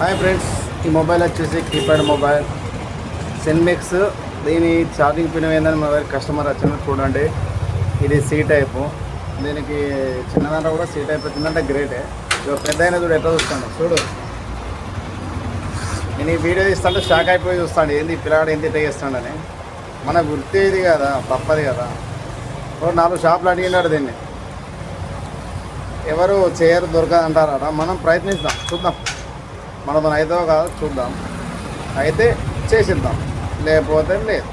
Hi friends, ఈ mobile వచ్చేసి keypad mobile సెన్మిక్స్. దీని ఛార్జింగ్ పిన్ ఏందని మా దగ్గర కస్టమర్ వచ్చింది. చూడండి, ఇది సి టైపు. దీనికి చిన్నదాంట్లో కూడా సి టైప్ వచ్చిందంటే గ్రేటే. ఇక పెద్ద అయినా చూడు ఎట్లా చూస్తాను చూడు. నేను ఈ వీడియో ఇస్తాంటే షాక్ అయిపోయి చూస్తాను, ఏంది పిల్లగాడు ఏంది ఇట్లా చేస్తాడని. మన వృత్తి ఇది కదా, తప్పది కదా. 4 షాపులు అడిగినాడు దీన్ని, ఎవరు చేయరు దొరకదంటారట. మనం ప్రయత్నిస్తాం, చూద్దాం మనతో అయితే కాదు, చూద్దాం. అయితే చేసిద్దాం, లేకపోతే లేదు.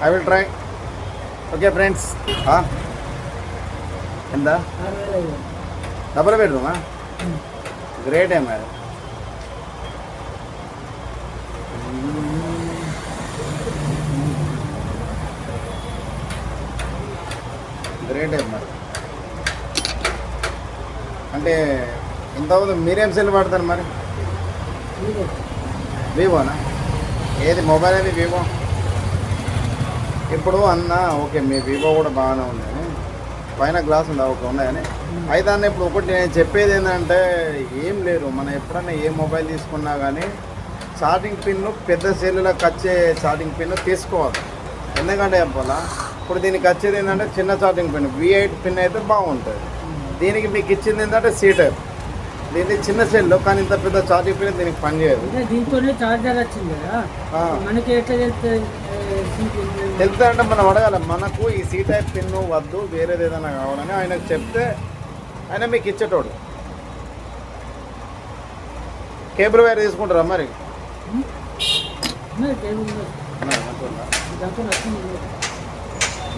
I will try. Okay friends. ఎంత? డబుల్ బెడ్రూమా? గ్రేట్ మరి. గ్రేట్ మరి. అంటే ఎంత అవుతుంది? మీరేం సెల్ వాడతారు మరి? వివోనా? ఏది మొబైల్ అది? వివో. ఇప్పుడు అన్న ఓకే, మీ వివో కూడా బాగానే ఉంది కానీ పైన గ్లాస్ ఉందా? ఓకే ఉన్నాయని. అయితే అన్న ఇప్పుడు ఒకటి నేను చెప్పేది ఏంటంటే, ఏం లేదు, మనం ఎప్పుడన్నా ఏ మొబైల్ తీసుకున్నా కానీ ఛార్జింగ్ పిన్ను పెద్ద సెల్లులకు వచ్చే ఛార్జింగ్ పిన్ను తీసుకోవాలి. ఎందుకంటే చెప్పాలా, ఇప్పుడు దీనికి వచ్చేది ఏంటంటే చిన్న ఛార్జింగ్ పిన్ V8 పిన్ అయితే బాగుంటుంది. దీనికి మీకు ఇచ్చింది ఏంటంటే C టైప్. దీనికి చిన్న సెల్ కానీ ఇంత పెద్ద ఛార్జింగ్ పిన్ దీనికి పనిచేయదు. దీంతోనే చార్జర్ వచ్చింది కదా, మనకి ఎట్లా తెలుస్తా అంటే మనం అడగాలి. మనకు ఈ C టైప్ పిన్ వద్దు, వేరేది ఏదైనా కావాలని ఆయనకు చెప్తే ఆయన మీకు ఇచ్చేటోడు. కేబుల్ వైర్ తీసుకుంటారా మరి?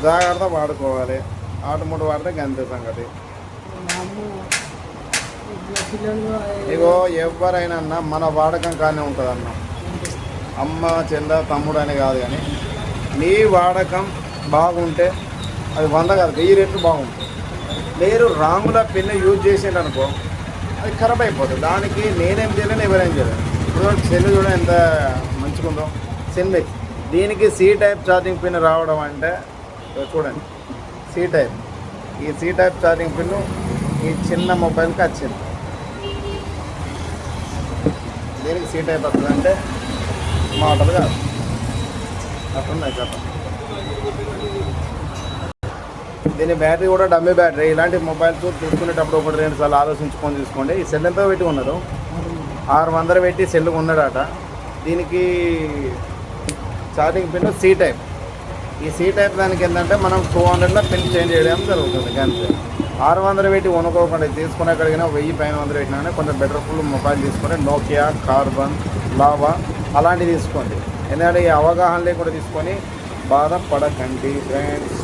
జాగ్రత్త వాడుకోవాలి. ఆటోమోట్ వాడితే గంతే సంగతి. ఇగో ఎవరైనా మన వాడకం కానీ ఉంటుంది అన్న. అమ్మ, చెల్ల, తమ్ముడు అని కాదు, కానీ నీ వాడకం బాగుంటే అది 100 కాదు 1000 రెట్లు బాగుంటుంది. మీరు రాంగుల పిన్ యూజ్ చేసిండు అనుకో, అది ఖరాబ్ అయిపోతుంది. దానికి నేనేం చేయలేను, ఎవరేం చేయలేను. ఇప్పుడు సెల్ చూడ ఎంత మంచిగా ఉందో సెన్మిక్స్. దీనికి C టైప్ ఛార్జింగ్ పిన్ రావడం అంటే చూడండి, C టైప్. ఈ C టైప్ ఛార్జింగ్ పిన్ ఈ చిన్న మొబైల్కి వచ్చింది. దీనికి C టైప్ వస్తుంది అంటే మాటలు కాదు, అట్లున్నాయి కదా. దీని బ్యాటరీ కూడా డమ్మీ బ్యాటరీ. ఇలాంటి మొబైల్స్ తీసుకునేటప్పుడు 1-2 సార్లు ఆలోచించుకొని తీసుకోండి. ఈ సెల్ ఎంతో పెట్టి ఉన్నారు, 600 పెట్టి సెల్ ఉన్నాడట. దీనికి ఛార్జింగ్ పిన్ C టైప్. ఈ C టైప్ దానికి ఏంటంటే మనం 200లో పిన్ చేంజ్ చేయడం జరుగుతుంది. కానీ 600 పెట్టి కొనుక్కోకుండా తీసుకునే కలిగిన 1000 పైన 100 పెట్టినా కొంచెం బెటర్ ఫుల్ మొబైల్ తీసుకొని నోకియా, కార్బన్, లావా అలాంటివి తీసుకోండి. ఎందుకంటే ఈ అవగాహన లేకుండా తీసుకొని బాధపడకండి ఫ్రెండ్స్.